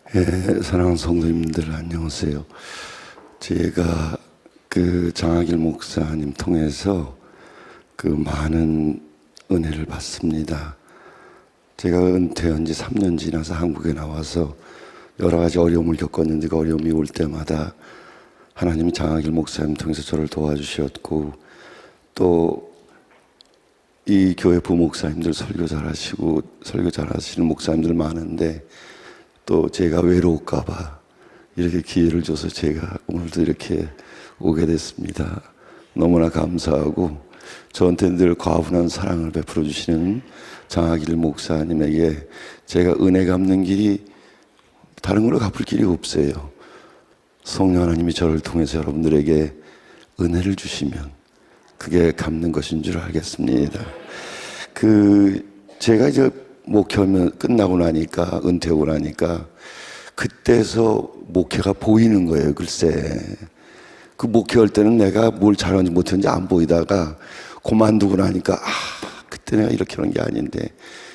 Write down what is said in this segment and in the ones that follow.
사랑하는 성도님들 안녕하세요. 제가 장학일 목사님 통해서 많은 은혜를 받습니다. 제가 은퇴한 지 3년 지나서 한국에 나와서 여러 가지 어려움을 겪었는데 그 어려움이 올 때마다 하나님이 장학일 목사님 통해서 저를 도와주셨고, 또 이 교회 부목사님들 설교 잘하시는 목사님들 많은데, 또 제가 외로울까봐 이렇게 기회를 줘서 제가 오늘도 이렇게 오게 됐습니다. 너무나 감사하고, 저한테 늘 과분한 사랑을 베풀어 주시는 장학일 목사님에게 제가 은혜 갚는 길이 다른 걸로 갚을 길이 없어요. 성령 하나님이 저를 통해서 여러분들에게 은혜를 주시면 그게 갚는 것인 줄 알겠습니다. 제가 이제 목회하면 끝나고 나니까, 은퇴하고 나니까 그때서 목회가 보이는 거예요. 글쎄, 그 목회할 때는 내가 뭘 잘하는지 못했는지 안 보이다가 그만두고 나니까 그때 내가 이렇게 하는 게 아닌데,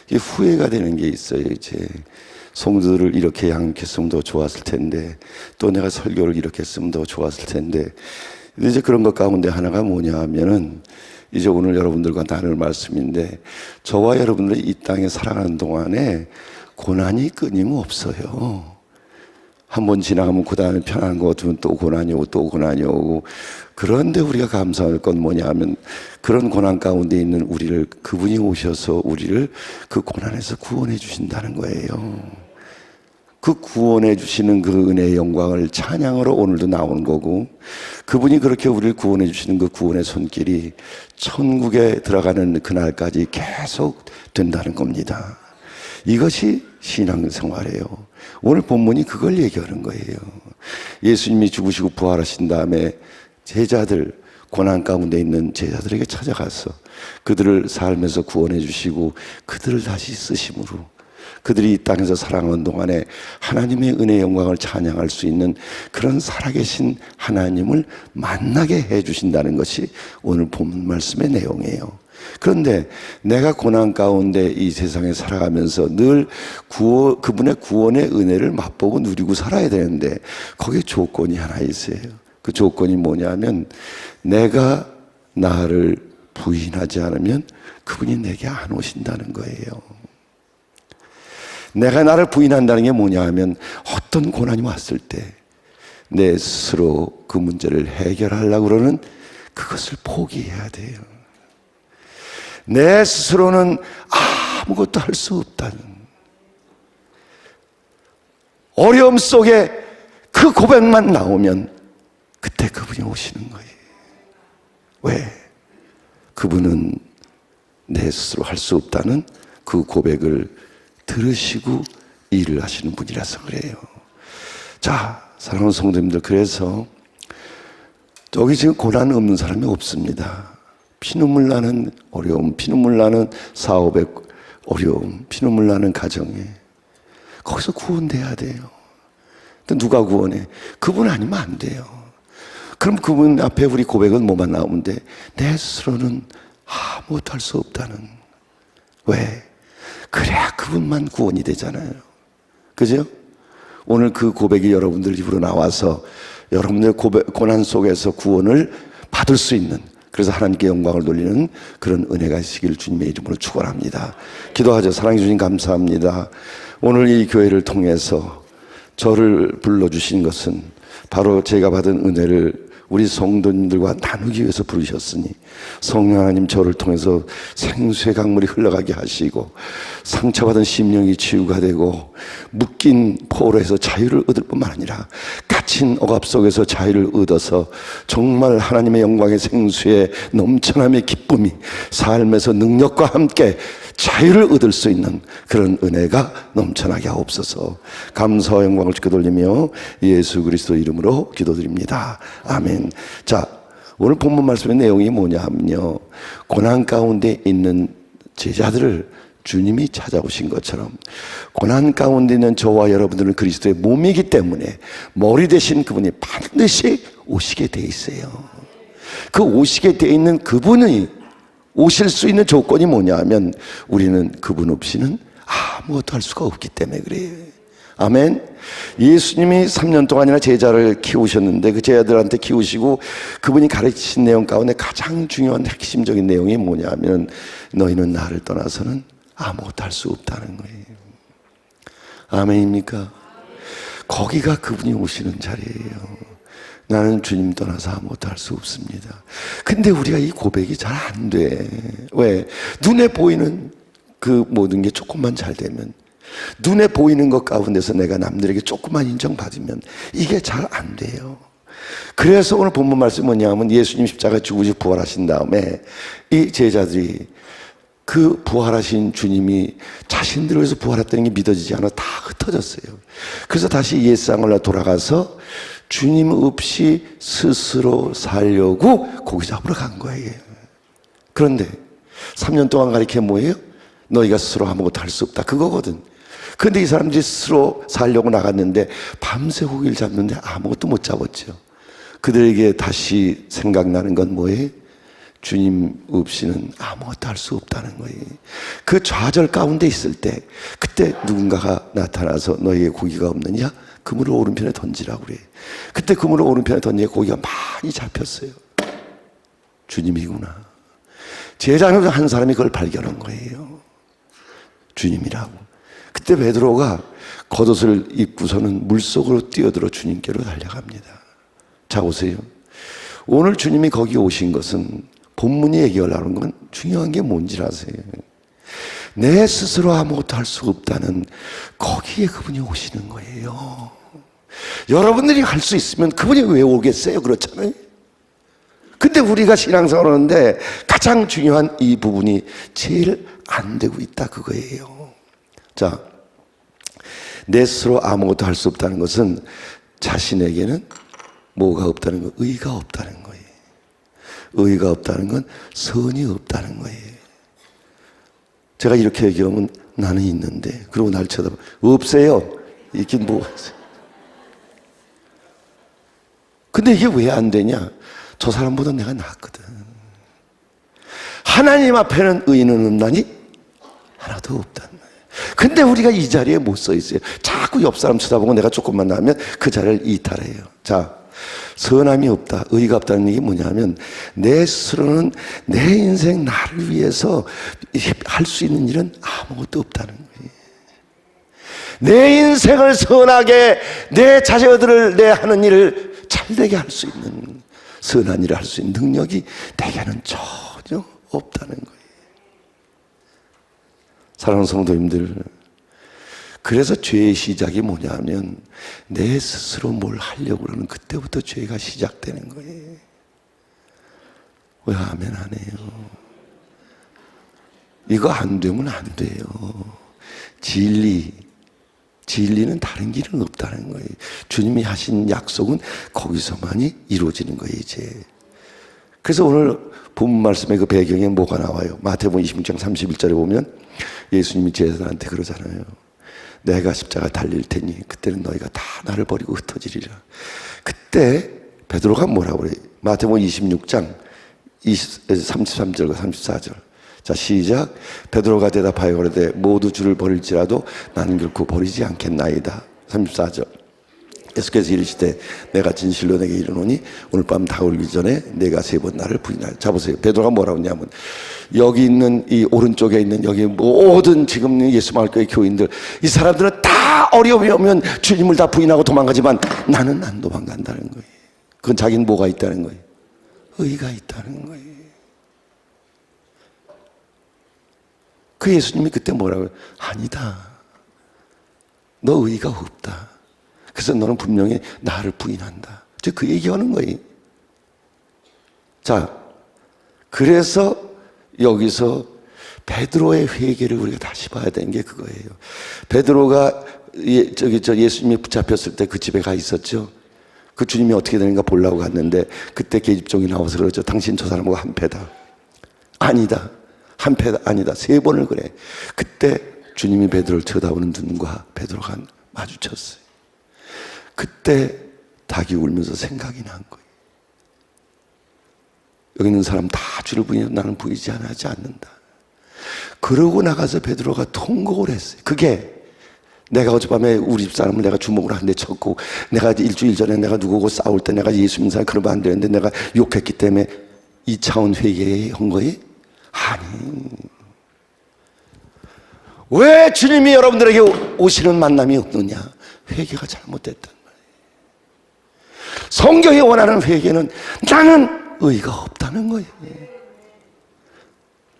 이게 후회가 되는 게 있어요. 이제 성도들을 이렇게 양육했으면 더 좋았을 텐데, 또 내가 설교를 이렇게 했으면 더 좋았을 텐데. 이제 그런 것 가운데 하나가 뭐냐 하면은, 이제 오늘 여러분들과 나눌 말씀인데, 저와 여러분들이 이 땅에 살아가는 동안에 고난이 끊임없어요. 한번 지나가면 그 다음에 편한 거 같으면 또 고난이 오고 또 고난이 오고. 그런데 우리가 감사할 건 뭐냐 하면, 그런 고난 가운데 있는 우리를 그분이 오셔서 우리를 그 고난에서 구원해 주신다는 거예요. 그 구원해 주시는 그 은혜의 영광을 찬양으로 오늘도 나오는 거고, 그분이 그렇게 우리를 구원해 주시는 그 구원의 손길이 천국에 들어가는 그날까지 계속 된다는 겁니다. 이것이 신앙생활이에요. 오늘 본문이 그걸 얘기하는 거예요. 예수님이 죽으시고 부활하신 다음에 제자들, 고난 가운데 있는 제자들에게 찾아가서 그들을 삶에서 구원해 주시고 그들을 다시 쓰심으로, 그들이 이 땅에서 살아가는 동안에 하나님의 은혜의 영광을 찬양할 수 있는 그런 살아계신 하나님을 만나게 해주신다는 것이 오늘 본문 말씀의 내용이에요. 그런데 내가 고난 가운데 이 세상에 살아가면서 늘 그분의 구원의 은혜를 맛보고 누리고 살아야 되는데, 거기에 조건이 하나 있어요. 그 조건이 뭐냐면, 내가 나를 부인하지 않으면 그분이 내게 안 오신다는 거예요. 내가 나를 부인한다는 게 뭐냐 하면, 어떤 고난이 왔을 때 내 스스로 그 문제를 해결하려고 그러는 그것을 포기해야 돼요. 내 스스로는 아무것도 할 수 없다는 어려움 속에 그 고백만 나오면 그때 그분이 오시는 거예요. 왜? 그분은 내 스스로 할 수 없다는 그 고백을 들으시고 일을 하시는 분이라서 그래요. 자, 사랑하는 성도님들, 그래서 여기 지금 고난 없는 사람이 없습니다. 피눈물 나는 어려움, 피눈물 나는 사업의 어려움, 피눈물 나는 가정에, 거기서 구원돼야 돼요. 근데 누가 구원해? 그분 아니면 안 돼요. 그럼 그분 앞에 우리 고백은 뭐만 나오면 돼? 내 스스로는 아무것도 할 수 없다는. 왜? 그래야 그분만 구원이 되잖아요. 그죠? 오늘 그 고백이 여러분들 입으로 나와서 여러분들 고난 속에서 구원을 받을 수 있는, 그래서 하나님께 영광을 돌리는 그런 은혜가 있으기를 주님의 이름으로 축원합니다. 기도하죠. 사랑해 주신 감사합니다. 오늘 이 교회를 통해서 저를 불러주신 것은 바로 제가 받은 은혜를 우리 성도님들과 나누기 위해서 부르셨으니, 성령 하나님 저를 통해서 생수의 강물이 흘러가게 하시고, 상처받은 심령이 치유가 되고, 묶인 포로에서 자유를 얻을 뿐만 아니라 갇힌 억압 속에서 자유를 얻어서 정말 하나님의 영광의 생수의 넘쳐남의 기쁨이 삶에서 능력과 함께 자유를 얻을 수 있는 그런 은혜가 넘쳐나게 하옵소서. 감사와 영광을 주께 돌리며 예수 그리스도 이름으로 기도드립니다. 아멘. 자, 오늘 본문 말씀의 내용이 뭐냐 하면요, 고난 가운데 있는 제자들을 주님이 찾아오신 것처럼 고난 가운데 있는 저와 여러분들은 그리스도의 몸이기 때문에 머리 대신 그분이 반드시 오시게 돼 있어요. 그 오시게 돼 있는 그분이 오실 수 있는 조건이 뭐냐 하면, 우리는 그분 없이는 아무것도 할 수가 없기 때문에 그래요. 아멘. 예수님이 3년 동안이나 제자를 키우셨는데 그 제자들한테 키우시고 그분이 가르치신 내용 가운데 가장 중요한 핵심적인 내용이 뭐냐면 너희는 나를 떠나서는 아무것도 할 수 없다는 거예요. 아멘입니까? 거기가 그분이 오시는 자리예요. 나는 주님 떠나서 아무것도 할 수 없습니다. 근데 우리가 이 고백이 잘 안 돼. 왜? 눈에 보이는 그 모든 게 조금만 잘 되면, 눈에 보이는 것 가운데서 내가 남들에게 조금만 인정받으면 이게 잘 안 돼요. 그래서 오늘 본문 말씀이 뭐냐면 예수님 십자가 죽으시고 부활하신 다음에 이 제자들이 그 부활하신 주님이 자신들을 위해서 부활했다는 게 믿어지지 않아 다 흩어졌어요. 그래서 다시 옛상으로 돌아가서 주님 없이 스스로 살려고 고기 잡으러 간 거예요. 그런데 3년 동안 가르쳐 뭐예요? 너희가 스스로 아무것도 할 수 없다, 그거거든. 그런데 이 사람들이 스스로 살려고 나갔는데 밤새 고기를 잡는데 아무것도 못 잡았죠. 그들에게 다시 생각나는 건 뭐예요? 주님 없이는 아무것도 할 수 없다는 거예요. 그 좌절 가운데 있을 때 그때 누군가가 나타나서 너희의 고기가 없느냐? 그물을 오른편에 던지라고 그래. 그때 그물을 오른편에 던지니 고기가 많이 잡혔어요. 주님이구나. 제자는 한 사람이 그걸 발견한 거예요. 주님이라고. 그때 베드로가 겉옷을 입고서는 물속으로 뛰어들어 주님께로 달려갑니다. 자, 보세요. 오늘 주님이 거기 오신 것은 본문이 얘기하려는 건 중요한 게 뭔지 아세요? 내 스스로 아무것도 할 수 없다는 거기에 그분이 오시는 거예요. 여러분들이 할 수 있으면 그분이 왜 오겠어요? 그렇잖아요. 근데 우리가 신앙생활 하는데 가장 중요한 이 부분이 제일 안 되고 있다, 그거예요. 자, 내 스스로 아무것도 할 수 없다는 것은 자신에게는 뭐가 없다는 거? 의가 없다는 거예요. 의가 없다는 건 선이 없다는 거예요. 제가 이렇게 얘기하면 나는 있는데, 그리고 날 쳐다봐. 없어요. 있긴 뭐가 있어요. 근데 이게 왜 안 되냐? 저 사람보다 내가 낫거든. 하나님 앞에는 의인은 없나니? 하나도 없단 말이에요. 근데 우리가 이 자리에 못 서 있어요. 자꾸 옆 사람 쳐다보고 내가 조금만 나면 그 자리를 이탈해요. 자, 선함이 없다, 의가 없다는 얘기 뭐냐면 내 스스로는 내 인생 나를 위해서 할 수 있는 일은 아무것도 없다는 거예요. 내 인생을 선하게, 내 자녀들을 내 하는 일을 잘되게 할 수 있는, 선한 일을 할 수 있는 능력이 내게는 전혀 없다는 거예요. 사랑하는 성도님들, 그래서 죄의 시작이 뭐냐면 내 스스로 뭘 하려고 그러는 그때부터 죄가 시작되는 거예요. 왜 아멘 안 해요? 이거 안 되면 안 돼요. 진리는 다른 길은 없다는 거예요. 주님이 하신 약속은 거기서만이 이루어지는 거예요, 이제. 그래서 오늘 본문 말씀의 그 배경에 뭐가 나와요? 마태복음 26장 31절에 보면 예수님이 제자들한테 그러잖아요. 내가 십자가 달릴 테니 그때는 너희가 다 나를 버리고 흩어지리라. 그때 베드로가 뭐라고 그래요? 마태복음 26장 33절과 34절. 자, 시작. 베드로가 대답하여 그러되 모두 주를 버릴지라도 나는 결코 버리지 않겠나이다. 34절. 예수께서 이르시되 내가 진실로 내게 이르노니 오늘 밤 다가오기 전에 내가 3번 나를 부인하리라. 자, 보세요. 베드로가 뭐라고 했냐면 여기 있는 이 오른쪽에 있는 여기 모든 지금 예수 마을교회 교인들, 이 사람들은 다 어려움이 오면 주님을 다 부인하고 도망가지만 나는 안 도망간다는 거예요. 그건 자기는 뭐가 있다는 거예요? 의가 있다는 거예요. 그 예수님이 그때 뭐라고 해요? 아니다, 너 의가 없다. 그래서 너는 분명히 나를 부인한다. 그 얘기하는 거예요. 자, 그래서 여기서 베드로의 회개를 우리가 다시 봐야 되는 게 그거예요. 베드로가 예수님이 붙잡혔을 때 그 집에 가 있었죠. 그 주님이 어떻게 되는가 보려고 갔는데 그때 계집종이 나와서 그러죠. 당신 저 사람하고 한패다. 아니다. 한패다. 아니다. 3번을 그래. 그때 주님이 베드로를 쳐다보는 눈과 베드로가 마주쳤어요. 그때 닭이 울면서 생각이 난 거예요. 여기 있는 사람 다 주를 부인해도 나는 부인하지 않지 않는다. 그러고 나가서 베드로가 통곡을 했어요. 그게 내가 어젯밤에 우리 집 사람을 내가 주먹으로 한 대 쳤고, 내가 일주일 전에 내가 누구하고 싸울 때 내가 예수 믿는 사람 그러면 안 되는데 내가 욕했기 때문에 2차원 회개한 거예요? 아니. 왜 주님이 여러분들에게 오시는 만남이 없느냐? 회개가 잘못됐단 말이에요. 성경이 원하는 회개는 나는 의가 없다는 거예요.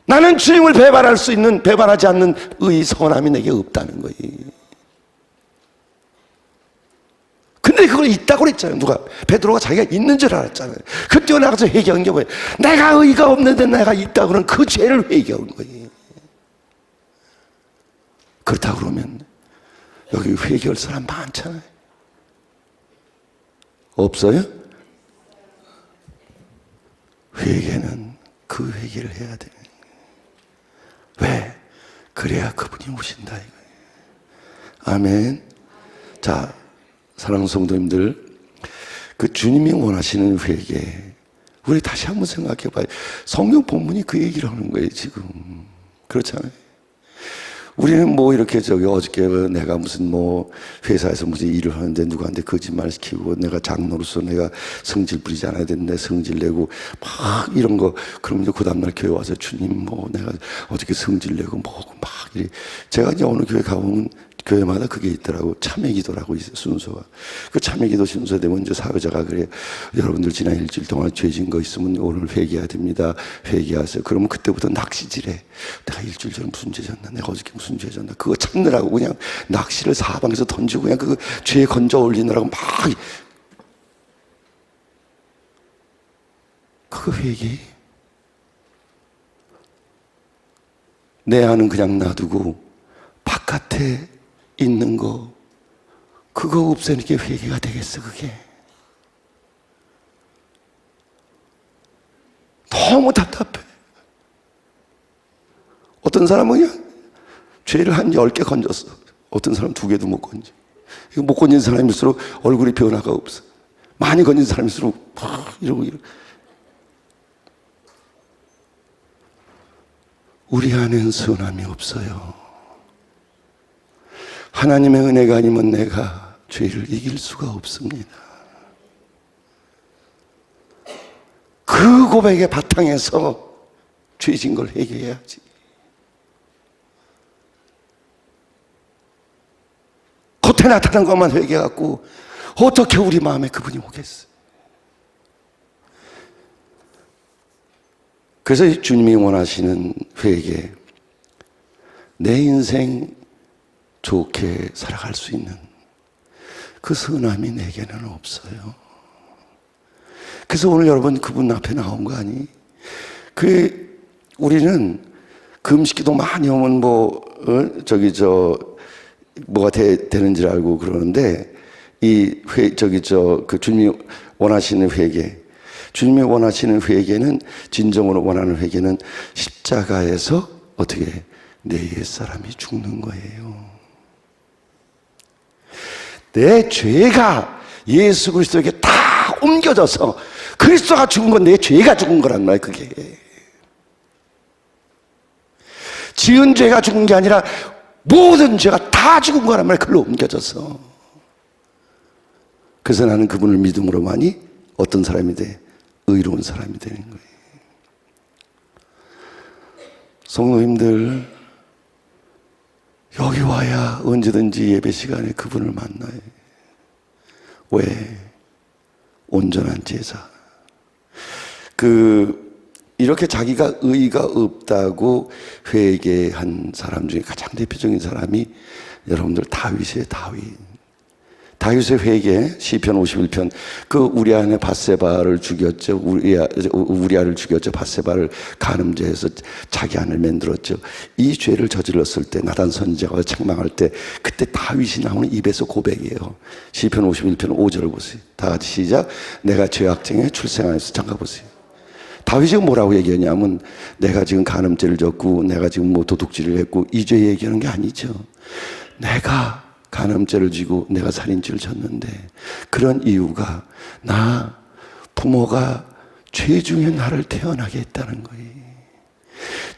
나는 주님을 배반할 수 있는, 배반하지 않는 의 선함이 내게 없다는 거예요. 근데 그걸 있다고 그랬잖아요. 누가? 베드로가 자기가 있는 줄 알았잖아요. 그 뛰어나가서 회개한 게 뭐예요? 내가 의가 없는데 내가 있다고 하는 그 죄를 회개한 거예요. 그렇다고 그러면 여기 회개할 사람 많잖아요. 없어요? 회개는 그 회개를 해야 돼요. 왜? 그래야 그분이 오신다 이거예요. 아멘. 자, 사랑하는 성도님들, 그 주님이 원하시는 회개, 우리 다시 한번 생각해 봐요. 성경 본문이 그 얘기를 하는 거예요 지금. 그렇잖아요. 우리는 뭐 이렇게 어저께 내가 무슨 뭐 회사에서 무슨 일을 하는데 누구한테 거짓말 시키고 내가 장로로서 내가 성질 부리지 않아야 되는데 성질 내고 막 이런 거, 그러면 이제 그 다음날 교회 와서 주님 뭐 내가 어저께 성질 내고 뭐 막 이래. 제가 이제 어느 교회 가보면 교회마다 그게 있더라고. 참회기도라고 있어요, 순서가. 그 참회기도 순서 되면 이제 사회자가 그래요. 여러분들 지난 일주일 동안 죄진 거 있으면 오늘 회개해야 됩니다. 회개하세요. 그러면 그때부터 낚시질해. 내가 일주일 전에 무슨 죄 졌나? 내가 어저께 무슨 죄 졌나? 그거 찾느라고 그냥 낚시를 사방에서 던지고 그냥 그 죄 건져 올리느라고 막. 그거 회개? 내 안은 그냥 놔두고 바깥에 있는 거, 그거 없애는 게 회개가 되겠어, 그게? 너무 답답해. 어떤 사람은 그냥 죄를 한 10개 건졌어. 어떤 사람은 2개도 못 건져. 이거 못 건진 사람일수록 얼굴이 변화가 없어. 많이 건진 사람일수록 막 이러고. 우리 안에는 선함이 없어요. 하나님의 은혜가 아니면 내가 죄를 이길 수가 없습니다. 그 고백의 바탕에서 죄진 걸 회개해야지. 겉에 나타난 것만 회개해갖고 어떻게 우리 마음에 그분이 오겠어요? 그래서 주님이 원하시는 회개, 내 인생 좋게 살아갈 수 있는 그 선함이 내게는 없어요. 그래서 오늘 여러분 그분 앞에 나온 거 아니? 우리는 금식기도 많이 오면 뭐가 되는 줄 알고 그러는데, 그 주님이 원하시는 회개, 주님이 원하시는 회개는, 진정으로 원하는 회개는 십자가에서 어떻게 내 옛사람이 죽는 거예요. 내 죄가 예수 그리스도에게 다 옮겨져서 그리스도가 죽은 건 내 죄가 죽은 거란 말이에요. 그게 지은 죄가 죽은 게 아니라 모든 죄가 다 죽은 거란 말이에요. 그걸로 옮겨져서. 그래서 나는 그분을 믿음으로만이 어떤 사람이 돼? 의로운 사람이 되는 거예요. 성도님들, 여기 와야 언제든지 예배 시간에 그분을 만나요. 왜? 온전한 제사. 이렇게 자기가 의가 없다고 회개한 사람 중에 가장 대표적인 사람이 여러분들 다윗이에요. 다윗의 회개, 시편 51편, 우리아의 밧세바를 죽였죠. 우리아를 죽였죠. 밧세바를 간음죄해서 자기 아내를 만들었죠. 이 죄를 저질렀을 때, 나단 선지자가 책망할 때, 그때 다윗이 나오는 입에서 고백이에요. 시편 51편 5절을 보세요. 다 같이 시작. 내가 죄악쟁에 출생하여서, 잠깐 보세요. 다윗이 뭐라고 얘기하냐면, 내가 지금 간음죄를 졌고, 내가 지금 도둑질을 했고, 이 죄 얘기하는 게 아니죠. 내가 간음죄를 지고 내가 살인죄를 졌는데, 그런 이유가 부모가 죄 중에 나를 태어나게 했다는 거예요.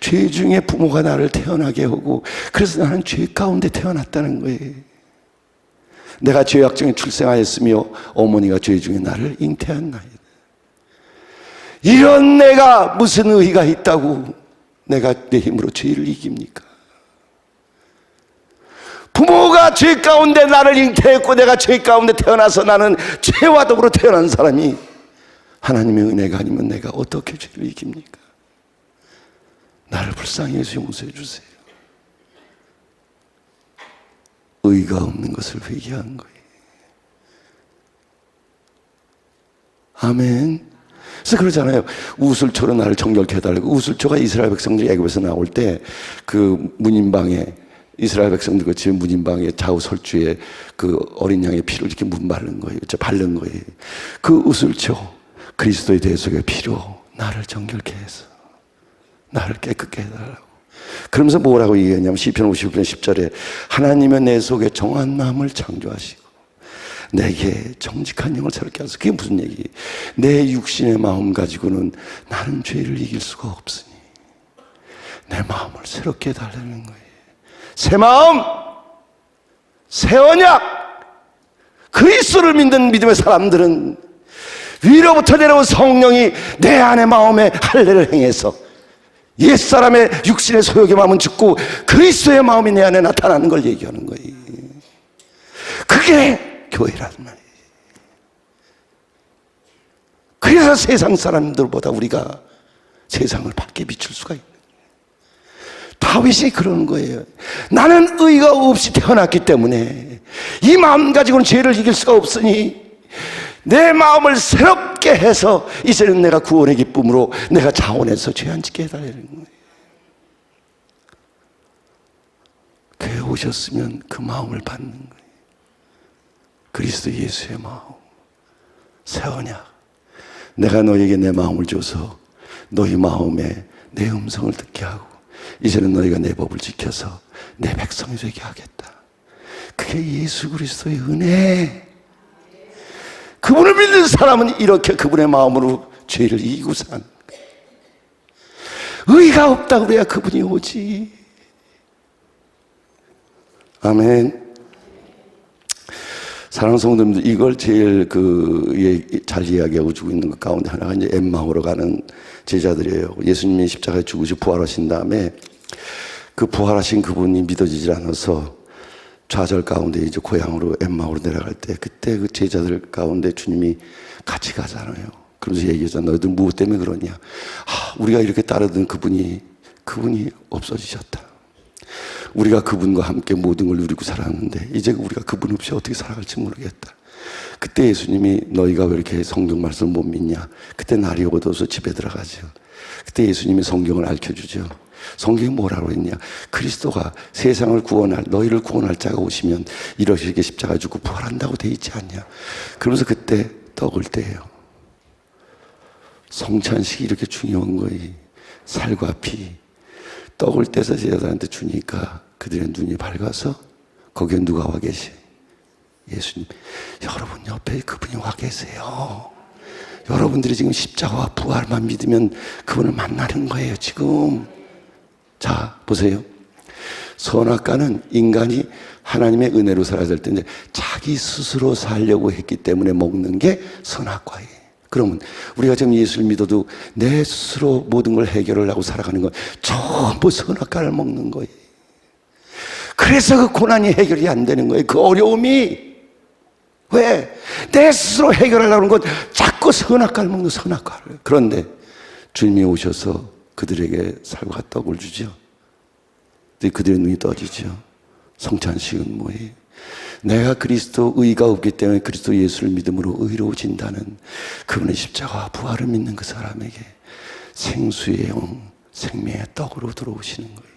죄 중에 부모가 나를 태어나게 하고, 그래서 나는 죄 가운데 태어났다는 거예요. 내가 죄악 중에 출생하였으며 어머니가 죄 중에 나를 잉태한 나이다. 이런 내가 무슨 의의가 있다고 내가 내 힘으로 죄를 이깁니까? 부모가 죄 가운데 나를 잉태했고 내가 죄 가운데 태어나서 나는 죄와 더불어 태어난 사람이 하나님의 은혜가 아니면 내가 어떻게 죄를 이깁니까? 나를 불쌍히 해서 용서해 주세요. 의의가 없는 것을 회개한 거예요. 아멘. 그래서 그러잖아요. 우슬초로 나를 정결케 해달라고. 우슬초가 이스라엘 백성들이 애굽에서 나올 때 그 문인방에, 이스라엘 백성들 그 집에 문인방에 좌우설주에 그 어린 양의 피를 이렇게 바른 거예요. 바른 거예요. 그 우슬초, 그리스도의 대속의 피로 나를 정결케 해서 나를 깨끗게 해달라고. 그러면서 뭐라고 얘기했냐면 시편 51편 10절에 하나님은 내 속에 정한 마음을 창조하시고 내게 정직한 영을 새롭게 하소서. 그게 무슨 얘기예요? 내 육신의 마음 가지고는 나는 죄를 이길 수가 없으니 내 마음을 새롭게 해달라는 거예요. 새 마음, 새 언약. 그리스도를 믿는 믿음의 사람들은 위로부터 내려온 성령이 내 안의 마음에 할례를 행해서 옛사람의 육신의 소욕의 마음은 죽고 그리스도의 마음이 내 안에 나타나는 걸 얘기하는 거예요. 그게 교회란 말이에요. 그래서 세상 사람들보다 우리가 세상을 밝게 비출 수가 있는 거예요. 다윗이 그러는 거예요. 나는 의가 없이 태어났기 때문에 이 마음 가지고는 죄를 이길 수가 없으니 내 마음을 새롭게 해서 이제는 내가 구원의 기쁨으로 내가 자원해서 죄 안 짓게 해달라는 거예요. 교회 오셨으면 그 마음을 받는 거예요. 그리스도 예수의 마음, 새 언약. 내가 너에게 내 마음을 줘서 너희 마음에 내 음성을 듣게 하고 이제는 너희가 내 법을 지켜서 내 백성이 되게 하겠다. 그게 예수 그리스도의 은혜. 그분을 믿는 사람은 이렇게 그분의 마음으로 죄를 이기고 사는 거예요. 의가 없다고 그래야 그분이 오지. 아멘. 사랑하는 성도님들, 이걸 제일 잘 이야기하고 주고 있는 것 가운데 하나가 이제 엠마오로 가는 제자들이에요. 예수님이 십자가에 죽으시고 부활하신 다음에 그 부활하신 그분이 믿어지질 않아서 좌절 가운데 이제 고향으로 엠마오로 내려갈 때 그때 그 제자들 가운데 주님이 같이 가잖아요. 그러면서 얘기하잖아요. 너희들 무엇 때문에 그러냐? 우리가 이렇게 따르던 그분이 없어지셨다. 우리가 그분과 함께 모든 걸 누리고 살았는데 이제 우리가 그분 없이 어떻게 살아갈지 모르겠다. 그때 예수님이 너희가 왜 이렇게 성경 말씀을 못 믿냐? 그때 날이 얻어서 집에 들어가죠. 그때 예수님이 성경을 알려주죠. 성경이 뭐라고 했냐? 그리스도가 세상을 구원할, 너희를 구원할 자가 오시면 이렇게 십자가 죽고 부활한다고 돼 있지 않냐? 그러면서 그때 떡을 떼요. 성찬식이 이렇게 중요한 거예요. 살과 피. 떡을 떼서 제자들한테 주니까 그들의 눈이 밝아서 거기에 누가 와 계시? 예수님. 여러분 옆에 그분이 와 계세요. 여러분들이 지금 십자가와 부활만 믿으면 그분을 만나는 거예요 지금. 자 보세요. 선악과는 인간이 하나님의 은혜로 살아야 될 텐데 자기 스스로 살려고 했기 때문에 먹는 게 선악과예요. 그러면 우리가 지금 예수를 믿어도 내 스스로 모든 걸 해결을 하고 살아가는 건 전부 선악과를 먹는 거예요. 그래서 그 고난이 해결이 안 되는 거예요. 그 어려움이. 왜? 내 스스로 해결하려고 하는 건 자꾸 선악과를 먹는 선악과를. 그런데 주님이 오셔서 그들에게 살과 떡을 주죠. 그들의 눈이 떠지죠. 성찬식은 뭐예요? 내가 그리스도 의가 없기 때문에 그리스도 예수를 믿음으로 의로워진다는 그분의 십자가와 부활을 믿는 그 사람에게 생수의 영, 생명의 떡으로 들어오시는 거예요.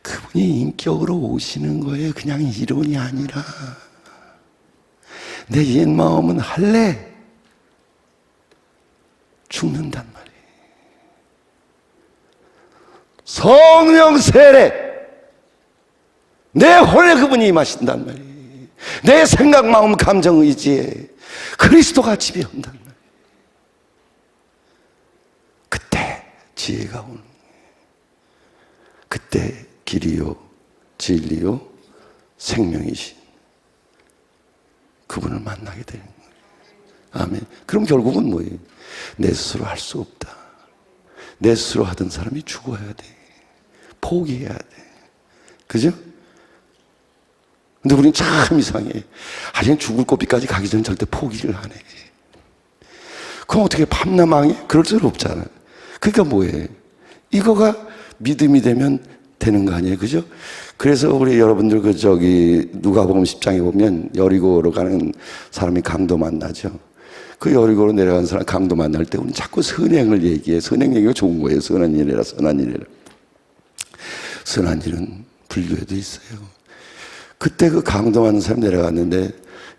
그분이 인격으로 오시는 거예요. 그냥 이론이 아니라. 내 옛 마음은 할래 죽는단 말이에요. 성령 세례 내 혼에 그분이 임하신단 말이에요. 내 생각, 마음, 감정, 의지에 그리스도가 지배한단 말이에요. 그때 지혜가 오는 거예요. 그때 길이요 진리요 생명이신 그분을 만나게 되는 거예요. 아멘. 그럼 결국은 뭐예요? 내 스스로 할 수 없다. 내 스스로 하던 사람이 죽어야 돼. 포기해야 돼. 그죠? 근데 우리는 참 이상해. 아니, 죽을 고비까지 가기 전에 절대 포기를 안 해. 그럼 어떻게 밤나망해? 그럴 줄 없잖아. 그러니까 뭐예요? 이거가 믿음이 되면 되는 거 아니에요? 그죠? 그래서 우리 여러분들 누가복음 10장에 보면 여리고로 가는 사람이 강도 만나죠. 그 여리고로 내려간 사람 강도 만날 때 우리는 자꾸 선행을 얘기해. 선행 얘기가 좋은 거예요. 선한 일이라, 선한 일이라. 선한 일은 불교에도 있어요. 그때 그 강도 만난 사람이 내려갔는데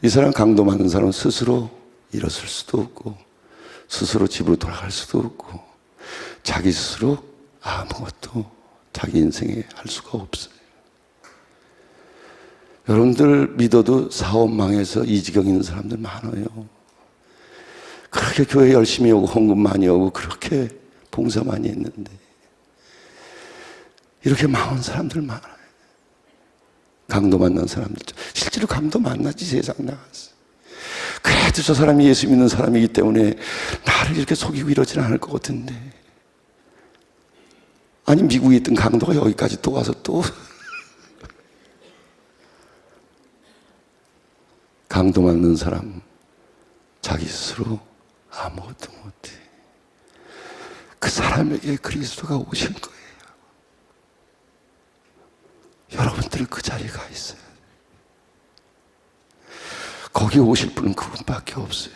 이 사람 강도 만난 사람은 스스로 일어설 수도 없고 스스로 집으로 돌아갈 수도 없고 자기 스스로 아무것도 자기 인생에 할 수가 없어요. 여러분들 믿어도 사업 망해서 이 지경 있는 사람들 많아요. 그렇게 교회 열심히 오고 헌금 많이 오고 그렇게 봉사 많이 했는데 이렇게 망한 사람들 많아요. 강도 만난 사람들. 실제로 강도 만나지 세상 나가서. 그래도 저 사람이 예수 믿는 사람이기 때문에 나를 이렇게 속이고 이러지는 않을 것 같은데. 아니 미국에 있던 강도가 여기까지 또 와서 또 강도 만난 사람 자기 스스로 아무것도 못해. 그 사람에게 그리스도가 오신 거예요. 여러분들 그 자리에 가 있어요. 거기 오실 분은 그분밖에 없어요.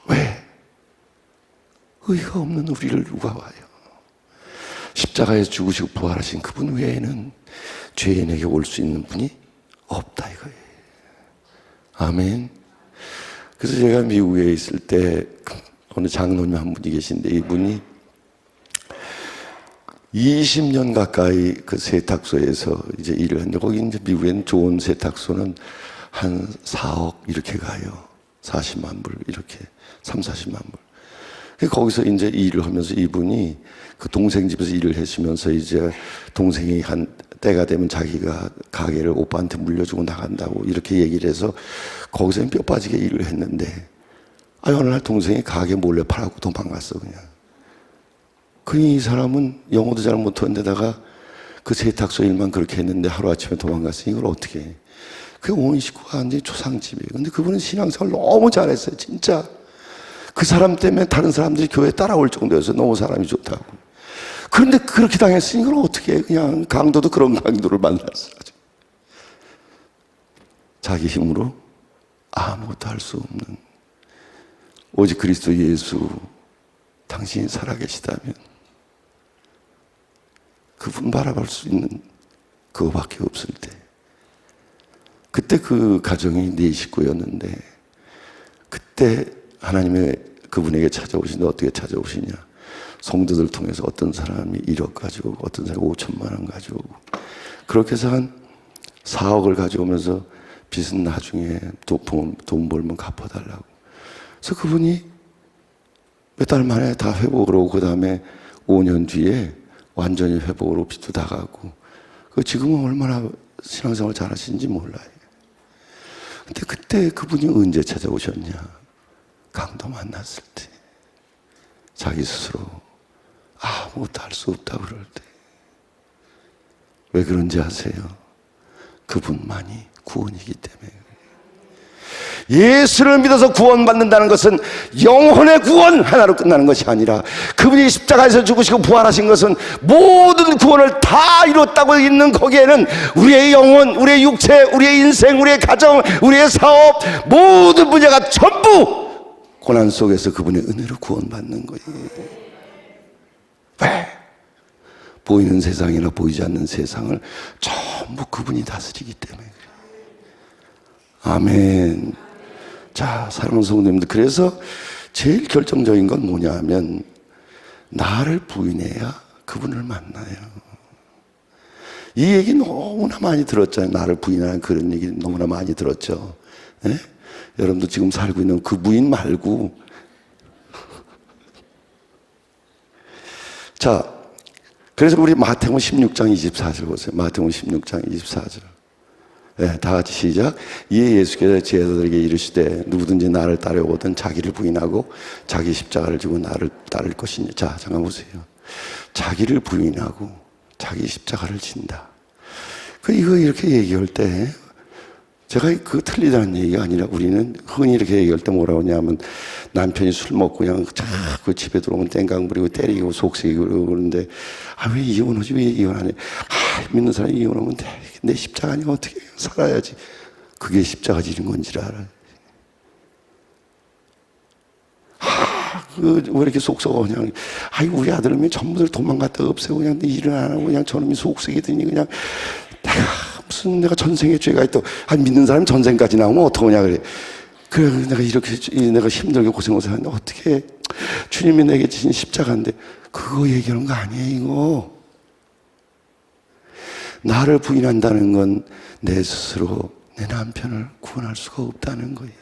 왜? 의가 없는 우리를 누가 와요? 십자가에 죽으시고 부활하신 그분 외에는 죄인에게 올 수 있는 분이 없다 이거예요. 아멘. 그래서 제가 미국에 있을 때 어느 장로님 한 분이 계신데 이분이 20년 가까이 그 세탁소에서 이제 일을 했는데 거기 이제 미국에는 좋은 세탁소는 한 4억 이렇게 가요. 40만 불 이렇게 40만 불. 거기서 이제 일을 하면서 이분이 그 동생 집에서 일을 하시면서 이제 동생이 한 때가 되면 자기가 가게를 오빠한테 물려주고 나간다고 이렇게 얘기를 해서 거기서 뼈 빠지게 일을 했는데 어느 날 동생이 가게 몰래 팔아고 도망갔어 그냥. 이 사람은 영어도 잘 못하는데다가 그 세탁소 일만 그렇게 했는데 하루아침에 도망갔으니 이걸 어떻게 해. 그게 온 식구가 완전히 초상집이에요. 근데 그분은 신앙생활 너무 잘했어요. 진짜. 그 사람 때문에 다른 사람들이 교회에 따라올 정도여서 너무 사람이 좋다고. 그런데 그렇게 당했으니 이걸 어떻게 해. 그냥 강도도 그런 강도를 만났어. 자기 힘으로 아무것도 할 수 없는 오직 그리스도 예수 당신이 살아계시다면 그분 바라볼 수 있는 그거밖에 없을 때 그때 그 가정이 네 식구였는데 그때 하나님의 그분에게 찾아오시는데 어떻게 찾아오시냐 성도들 통해서 어떤 사람이 1억 가지고 어떤 사람이 5천만 원 가지고 그렇게 해서 한 4억을 가져오면서 빚은 나중에 돈 벌면 갚아달라고 그래서 그분이 몇 달 만에 다 회복을 하고 그 다음에 5년 뒤에 완전히 회복으로 빚도 다 가고 지금은 얼마나 신앙생활 잘하시는지 몰라요. 근데 그때 그분이 언제 찾아오셨냐? 강도 만났을 때 자기 스스로 아무것도 할 수 없다고 그럴 때 왜 그런지 아세요? 그분만이 구원이기 때문에 예수를 믿어서 구원받는다는 것은 영혼의 구원 하나로 끝나는 것이 아니라 그분이 십자가에서 죽으시고 부활하신 것은 모든 구원을 다 이뤘다고 있는 거기에는 우리의 영혼, 우리의 육체, 우리의 인생, 우리의 가정, 우리의 사업 모든 분야가 전부 고난 속에서 그분의 은혜로 구원받는 거예요. 왜? 보이는 세상이나 보이지 않는 세상을 전부 그분이 다스리기 때문에 그래요. 아멘. 자, 사랑하는 성도님들, 그래서 제일 결정적인 건 뭐냐 하면 나를 부인해야 그분을 만나요. 이 얘기 너무나 많이 들었잖아요. 나를 부인하는 그런 얘기 너무나 많이 들었죠. 네? 여러분도 지금 살고 있는 그 부인 말고 자, 그래서 우리 마태복음 16장 24절 보세요. 마태복음 16장 24절. 네, 다 같이 시작. 이에 예수께서 제자들에게 이르시되 누구든지 나를 따라오거든 자기를 부인하고 자기 십자가를 지고 나를 따를 것이니. 자, 잠깐 보세요. 자기를 부인하고 자기 십자가를 진다. 이거 이렇게 얘기할 때 제가 그 틀리다는 얘기가 아니라 우리는 흔히 이렇게 얘기할 때 뭐라고 하냐면 남편이 술 먹고 그냥 자꾸 집에 들어오면 땡강 부리고 때리고 속삭이고 그러는데 왜 이혼하지? 왜 이혼하냐? 믿는 사람이 이혼하면 돼. 내 십자가 아니야. 어떻게 살아야지. 그게 십자가 지는 건지를 알아요. 왜 이렇게 속썩어 그냥. 우리 아들은 전부들 도망갔다 없애고 그냥 일을 안 하고 그냥 저놈이 속삭이더니 그냥 내가 전생에 죄가 있다고. 믿는 사람이 전생까지 나오면 어떡하냐 그래. 그래 내가 이렇게 내가 힘들게 고생해서 하는데 어떻게 주님이 내게 지신 십자가인데 그거 얘기하는 거 아니에요 이거. 나를 부인한다는 건 내 스스로 내 남편을 구원할 수가 없다는 거예요.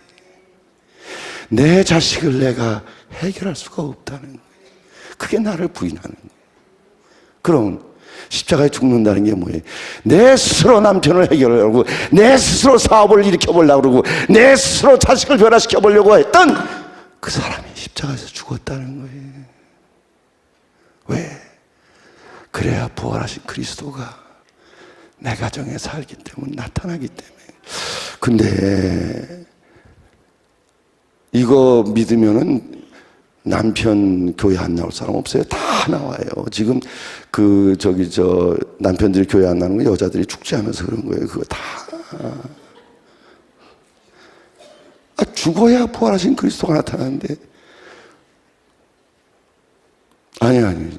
내 자식을 내가 해결할 수가 없다는 거예요. 그게 나를 부인하는 거예요. 그럼 십자가에 죽는다는 게 뭐예요? 내 스스로 남편을 해결하려고 내 스스로 사업을 일으켜보려고 그러고 내 스스로 자식을 변화시켜보려고 했던 그 사람이 십자가에서 죽었다는 거예요. 왜? 그래야 부활하신 그리스도가 내 가정에 살기 때문에 나타나기 때문에. 근데 이거 믿으면은 남편 교회 안 나올 사람 없어요? 다 나와요. 지금 남편들이 교회 안 나오는 거 여자들이 축제하면서 그런 거예요. 그거 다. 죽어야 부활하신 그리스도가 나타나는데. 아니.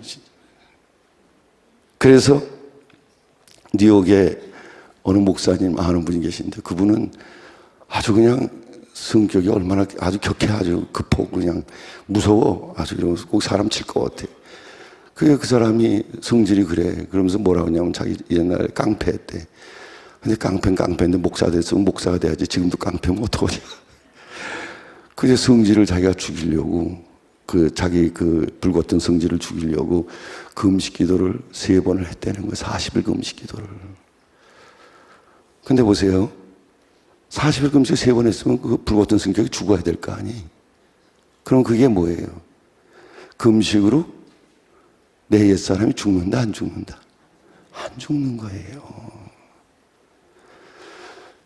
그래서 뉴욕에 어느 목사님 아는 분이 계신데 그분은 아주 그냥 성격이 얼마나 아주 격해, 아주 급하고 그냥 무서워. 아주 꼭 사람 칠 것 같아. 그 사람이 성질이 그래. 그러면서 뭐라고 하냐면 자기 옛날에 깡패했대. 근데 깡패인데 목사 됐으면 목사가 돼야지. 지금도 깡패면 어떡하냐. 그제 성질을 자기가 죽이려고 자기 불같은 성질을 죽이려고 금식 기도를 3번을 했다는 거예요. 40일 금식 기도를. 근데 보세요. 40일 금식 3번 했으면 그 불같은 성격이 죽어야 될 거 아니? 그럼 그게 뭐예요? 금식으로 내 옛사람이 죽는다, 안 죽는다? 안 죽는 거예요.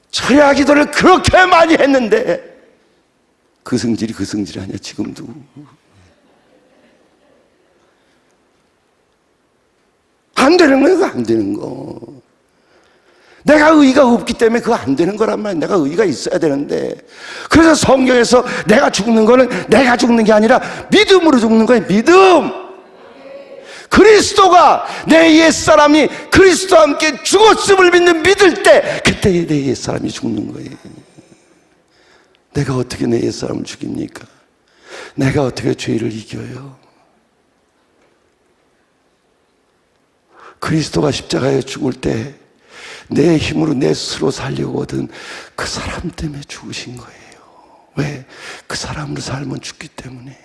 철야 기도를 그렇게 많이 했는데 그 성질이 아니야, 지금도. 안 되는 거예요, 그거 안 되는 거. 내가 의의가 없기 때문에 그거 안 되는 거란 말이야. 내가 의의가 있어야 되는데. 그래서 성경에서 내가 죽는 거는 내가 죽는 게 아니라 믿음으로 죽는 거예요, 믿음. 그리스도가 내 옛사람이 그리스도와 함께 죽었음을 믿을 때 그때 내 옛사람이 죽는 거예요. 내가 어떻게 내 옛사람을 죽입니까? 내가 어떻게 죄를 이겨요? 그리스도가 십자가에 죽을 때 내 힘으로 내 스스로 살려거든 그 사람 때문에 죽으신 거예요. 왜? 그 사람으로 살면 죽기 때문에.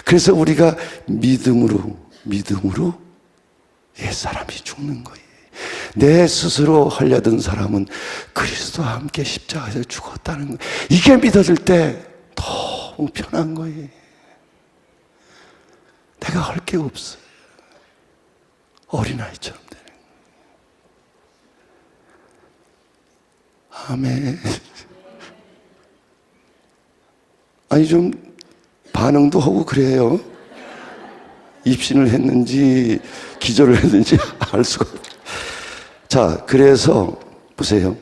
그래서 우리가 믿음으로 옛사람이 죽는 거예요. 내 스스로 하려던 사람은 그리스도와 함께 십자가에서 죽었다는 거예요. 이게 믿어질 때 너무 편한 거예요. 내가 할 게 없어. 어린아이처럼 되는 거예요. 아멘. 아니 좀 반응도 하고 그래요. 입신을 했는지 기절을 했는지 알 수가 없어요. 자, 그래서 보세요.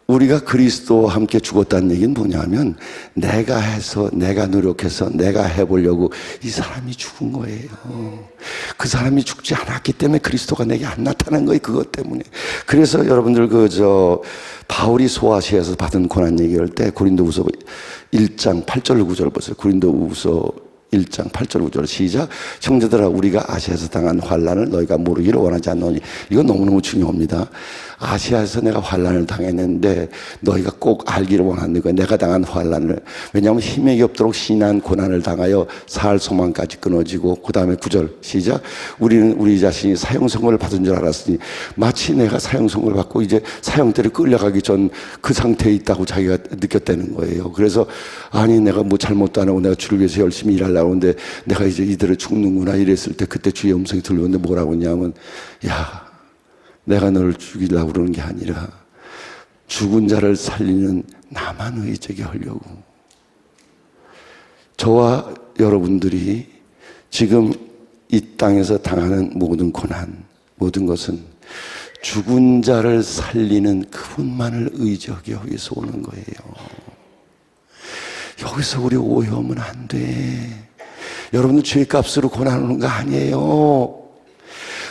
우리가 그리스도와 함께 죽었다는 얘기는 뭐냐면 내가 해서, 내가 노력해서, 내가 해보려고 이 사람이 죽은 거예요. 그 사람이 죽지 않았기 때문에 그리스도가 내게 안 나타난 거예요. 그것 때문에. 그래서 여러분들 바울이 소아시아에서 받은 고난 얘기할 때 고린도후서 1장 8절 9절 보세요. 고린도후서 1장 8절 9절 시작. 형제들아 우리가 아시아에서 당한 환난을 너희가 모르기를 원하지 않노니. 이건 너무너무 중요합니다. 아시아에서 내가 환난을 당했는데 너희가 꼭 알기를 원하는 거야. 내가 당한 환난을. 왜냐하면 힘이 없도록 신한 고난을 당하여 살 소망까지 끊어지고, 그 다음에 9절 시작. 우리는 우리 자신이 사형 선고를 받은 줄 알았으니 마치 내가 사형 선고를 받고 이제 사형대로 끌려가기 전 그 상태에 있다고 자기가 느꼈다는 거예요. 그래서 아니 내가 뭐 잘못도 안 하고 내가 주를 위해서 열심히 일하려고 하는데 내가 이제 이대로 죽는구나 이랬을 때 그때 주의 음성이 들려오는데 뭐라고 했냐면, 야, 내가 너를 죽이려고 그러는 게 아니라 죽은 자를 살리는 나만 의적이 하려고. 저와 여러분들이 지금 이 땅에서 당하는 모든 고난, 모든 것은 죽은 자를 살리는 그분만을 의지하기 위해서 오는 거예요. 여기서 우리 오해하면 안 돼. 여러분들 죄값으로 고난 오는 거 아니에요.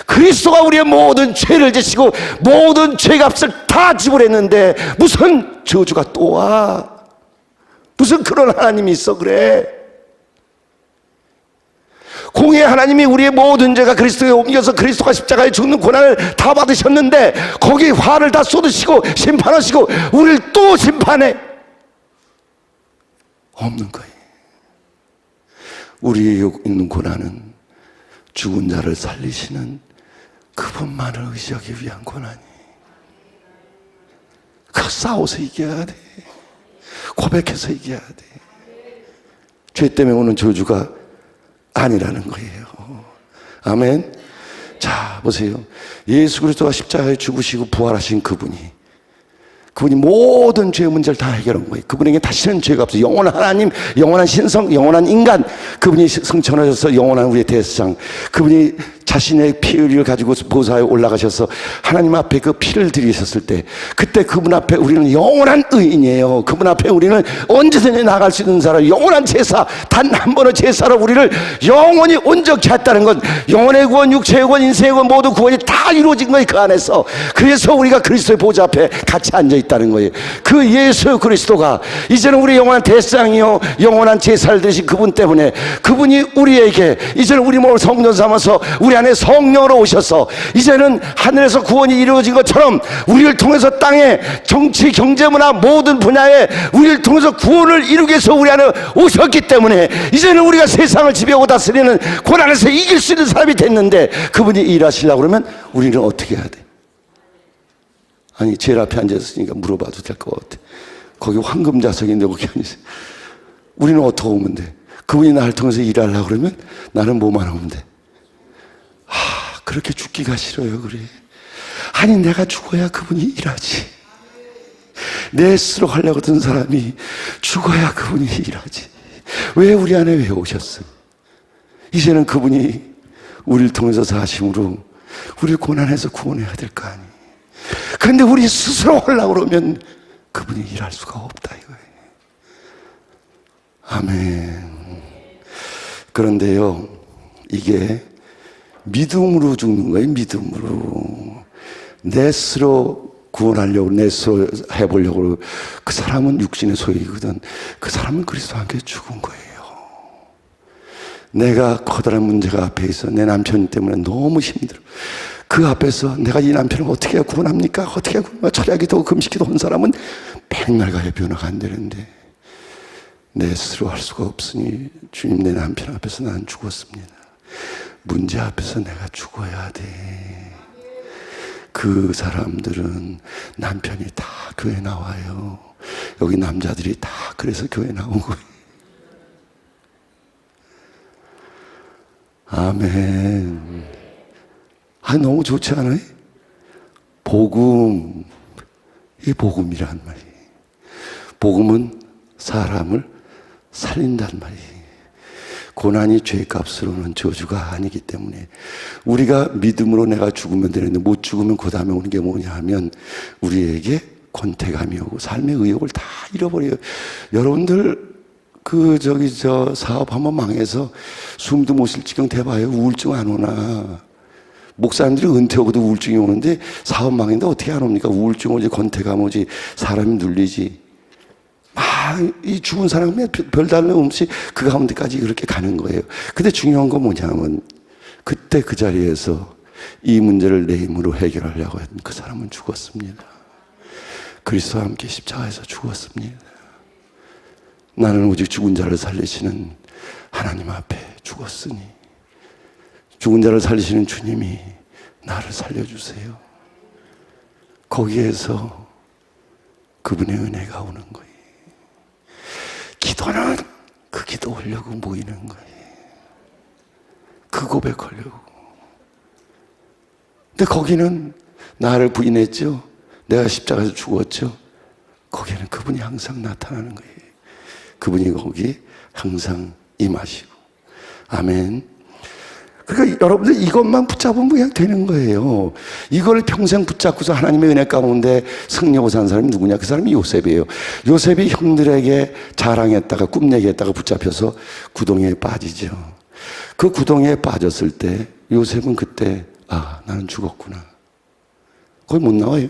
그리스도가 우리의 모든 죄를 지시고 모든 죄값을 다 지불했는데 무슨 저주가 또 와? 무슨 그런 하나님이 있어 그래? 공의 하나님이 우리의 모든 죄가 그리스도에 옮겨서 그리스도가 십자가에 죽는 고난을 다 받으셨는데 거기에 화를 다 쏟으시고 심판하시고 우리를 또 심판해? 없는 거예요. 우리에 있는 고난은 죽은 자를 살리시는 그분만을 의지하기 위한 고난이. 그 싸워서 이겨야 돼. 고백해서 이겨야 돼. 죄 때문에 오는 저주가 아니라는 거예요. 아멘. 자, 보세요. 예수 그리스도가 십자가에 죽으시고 부활하신 그분이 모든 죄의 문제를 다 해결한 거예요. 그분에게 다시는 죄가 없어요. 영원한 하나님, 영원한 신성, 영원한 인간, 그분이 승천하셔서 영원한 우리의 대상, 그분이 자신의 피 흘리를 가지고 보좌에 올라가셔서 하나님 앞에 그 피를 드리셨을 때 그때 그분 앞에 우리는 영원한 의인이에요. 그분 앞에 우리는 언제든지 나갈 수 있는 사람, 영원한 제사, 단 한 번의 제사로 우리를 영원히 온전케 했다는 건 영혼의 구원, 육체의 구원, 인생의 구원 모두 구원이 다 이루어진 거예요. 그 안에서. 그래서 우리가 그리스도의 보좌 앞에 같이 앉아 있다는 거예요. 그 예수 그리스도가 이제는 우리 영원한 대상이요 영원한 제사를 드신 그분 때문에 그분이 우리에게 이제는 우리 몸을 성전 삼아서 우리 안에 성령으로 오셔서 이제는 하늘에서 구원이 이루어진 것처럼 우리를 통해서 땅에 정치, 경제, 문화 모든 분야에 우리를 통해서 구원을 이루기 위해서 우리 안에 오셨기 때문에 이제는 우리가 세상을 지배하고 다스리는 고난에서 이길 수 있는 사람이 됐는데 그분이 일하시려고 그러면 우리는 어떻게 해야 돼? 아니 제일 앞에 앉아있으니까 물어봐도 될 것 같아. 거기 황금자석인데 거기 앉아있어. 우리는 어떻게 오면 돼? 그분이 나를 통해서 일하려고 그러면 나는 뭐만 하면 돼? 그렇게 죽기가 싫어요. 그래. 아니 내가 죽어야 그분이 일하지. 내 스스로 하려고 든 사람이 죽어야 그분이 일하지. 왜 우리 안에 왜 오셨어? 이제는 그분이 우리를 통해서 사심으로 우리를 고난에서 구원해야 될 거 아니에요. 그런데 우리 스스로 하려고 그러면 그분이 일할 수가 없다 이거예요. 아멘. 그런데요, 이게 믿음으로 죽는 거예요. 믿음으로. 내 스스로 구원하려고 내 스스로 해보려고 그 사람은 육신의 소유이거든. 그 사람은 그리스도와 함께 죽은 거예요. 내가 커다란 문제가 앞에 있어. 내 남편 때문에 너무 힘들어. 그 앞에서 내가 이 남편을 어떻게 구원합니까? 어떻게 구원합니까? 철야기도 금식기도 한 사람은 백날가의 변화가 안 되는데 내 스스로 할 수가 없으니 주님 내 남편 앞에서 나는 죽었습니다. 문제 앞에서 내가 죽어야 돼. 그 사람들은 남편이 다 교회 나와요. 여기 남자들이 다 그래서 교회 나온 거예요. 아멘. 너무 좋지 않아요? 복음. 이게 복음이란 말이에요. 복음은 사람을 살린단 말이에요. 고난이 죄값으로는 저주가 아니기 때문에 우리가 믿음으로 내가 죽으면 되는데 못 죽으면 그 다음에 오는 게 뭐냐 하면 우리에게 권태감이 오고 삶의 의욕을 다 잃어버려요. 여러분들 사업 한번 망해서 숨도 못 쉴 지경 돼봐요. 우울증 안 오나? 목사님들이 은퇴하고도 우울증이 오는데 사업 망했는데 어떻게 안 옵니까? 우울증 오지, 권태감 오지, 사람이 눌리지. 이 죽은 사람이 별다른 없이 그 가운데까지 그렇게 가는 거예요. 근데 중요한 건 뭐냐면 그때 그 자리에서 이 문제를 내 힘으로 해결하려고 했던 그 사람은 죽었습니다. 그리스도와 함께 십자가에서 죽었습니다. 나는 오직 죽은 자를 살리시는 하나님 앞에 죽었으니 죽은 자를 살리시는 주님이 나를 살려주세요. 거기에서 그분의 은혜가 오는 거예요. 기도는 그 기도 하려고 모이는 거예요. 그 고백하려고. 근데 거기는 나를 부인했죠. 내가 십자가에서 죽었죠. 거기는 그분이 항상 나타나는 거예요. 그분이 거기 항상 임하시고. 아멘. 그러니까 여러분들 이것만 붙잡으면 그냥 되는 거예요. 이걸 평생 붙잡고서 하나님의 은혜 가운데 승리하고 산 사람이 누구냐? 그 사람이 요셉이에요. 요셉이 형들에게 자랑했다가 꿈얘기했다가 붙잡혀서 구덩이에 빠지죠. 그 구덩이에 빠졌을 때 요셉은 그때 나는 죽었구나. 거기 못 나와요.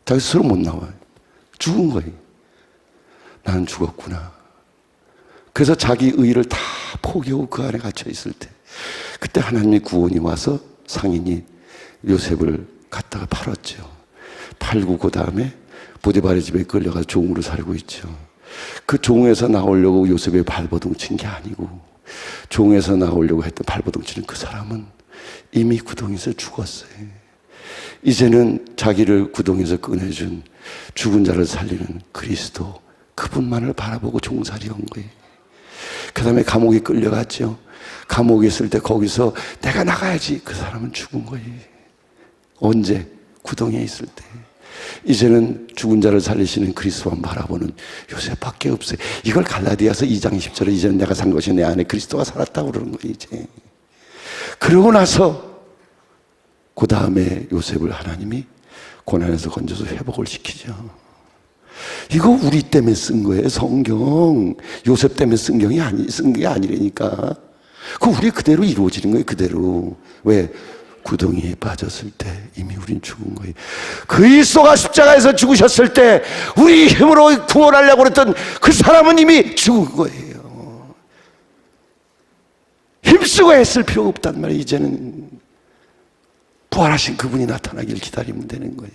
자기 스스로 못 나와요. 죽은 거예요. 나는 죽었구나. 그래서 자기 의를 다 포기하고 그 안에 갇혀 있을 때 그때 하나님의 구원이 와서 상인이 요셉을 갖다가 팔았죠. 팔고 그 다음에 보디발의 집에 끌려가서 종으로 살고 있죠. 그 종에서 나오려고 요셉의 발버둥 친 게 아니고 종에서 나오려고 했던 발버둥 치는 그 사람은 이미 구덩이에서 죽었어요. 이제는 자기를 구덩이에서 꺼내준 죽은 자를 살리는 그리스도 그분만을 바라보고 종살이 온 거예요. 그 다음에 감옥에 끌려갔죠. 감옥에 있을 때 거기서 내가 나가야지. 그 사람은 죽은 거예요. 언제? 구덩이에 있을 때. 이제는 죽은 자를 살리시는 그리스도만 바라보는 요셉밖에 없어요. 이걸 갈라디아서 2장 10절에 이제는 내가 산 것이 내 안에 그리스도가 살았다고 그러는 거예요. 이제. 그러고 나서 그 다음에 요셉을 하나님이 고난에서 건져서 회복을 시키죠. 이거 우리 때문에 쓴 거예요. 성경. 요셉 때문에 쓴 게 아니라니까. 그거 우리 그대로 이루어지는 거예요. 그대로. 왜? 구덩이에 빠졌을 때 이미 우린 죽은 거예요. 그리스도가 십자가에서 죽으셨을 때 우리 힘으로 구원하려고 그랬던 그 사람은 이미 죽은 거예요. 힘쓰고 애쓸 필요가 없단 말이에요. 이제는 부활하신 그분이 나타나길 기다리면 되는 거예요.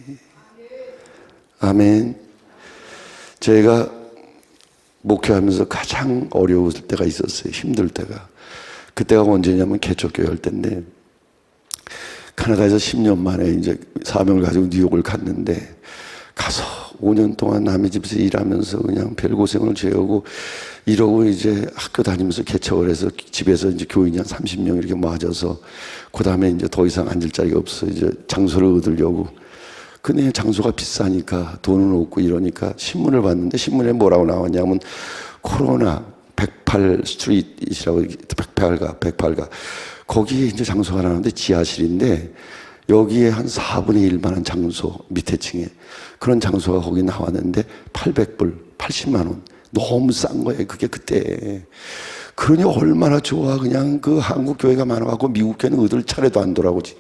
아멘. 제가 목회하면서 가장 어려울 때가 있었어요. 힘들 때가. 그때가 언제냐면 개척교회 할 때인데 캐나다에서 10년 만에 이제 사명을 가지고 뉴욕을 갔는데 가서 5년 동안 남의 집에서 일하면서 그냥 별고생을 죄하고 이러고 이제 학교 다니면서 개척을 해서 집에서 이제 교인이 한 30명 이렇게 모아져서 그 다음에 이제 더 이상 앉을 자리가 없어. 이제 장소를 얻으려고. 근데 장소가 비싸니까 돈은 없고 이러니까 신문을 봤는데 신문에 뭐라고 나왔냐면 코로나 108 스트리트이라고 108가 거기에 이제 장소가 나왔는데 지하실인데 여기에 한 4분의 1만한 장소 밑에 층에 그런 장소가 거기 나왔는데 800불 80만 원 너무 싼 거예요. 그게 그때. 그러니 얼마나 좋아. 그냥 그 한국 교회가 많아갖고 미국 교회는 얻을 차례도 안 돌아오지.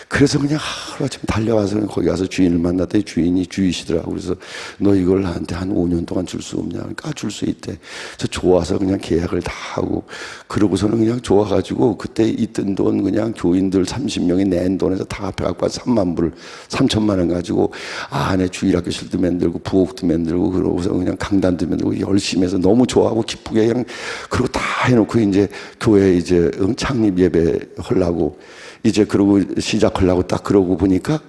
그래서 그냥 하루아침 달려가서 거기 가서 주인을 만났더니 주인이 주이시더라고. 그래서 너 이걸 나한테 한 5년 동안 줄 수 없냐? 그러니까 줄 수 있대. 그래서 좋아서 그냥 계약을 다 하고 그러고서는 그냥 좋아가지고 그때 있던 돈 그냥 교인들 30명이 낸 돈에서 다 합해갖고 3만 불, 3천만 원 가지고 안에 주일학교실도 만들고 부엌도 만들고 그러고서 그냥 강단도 만들고 열심히 해서 너무 좋아하고 기쁘게 그냥 그리고 다 해놓고 이제 교회 이제 창립 예배 하려고 이제 그러고 시작하려고 딱 그러고 보니까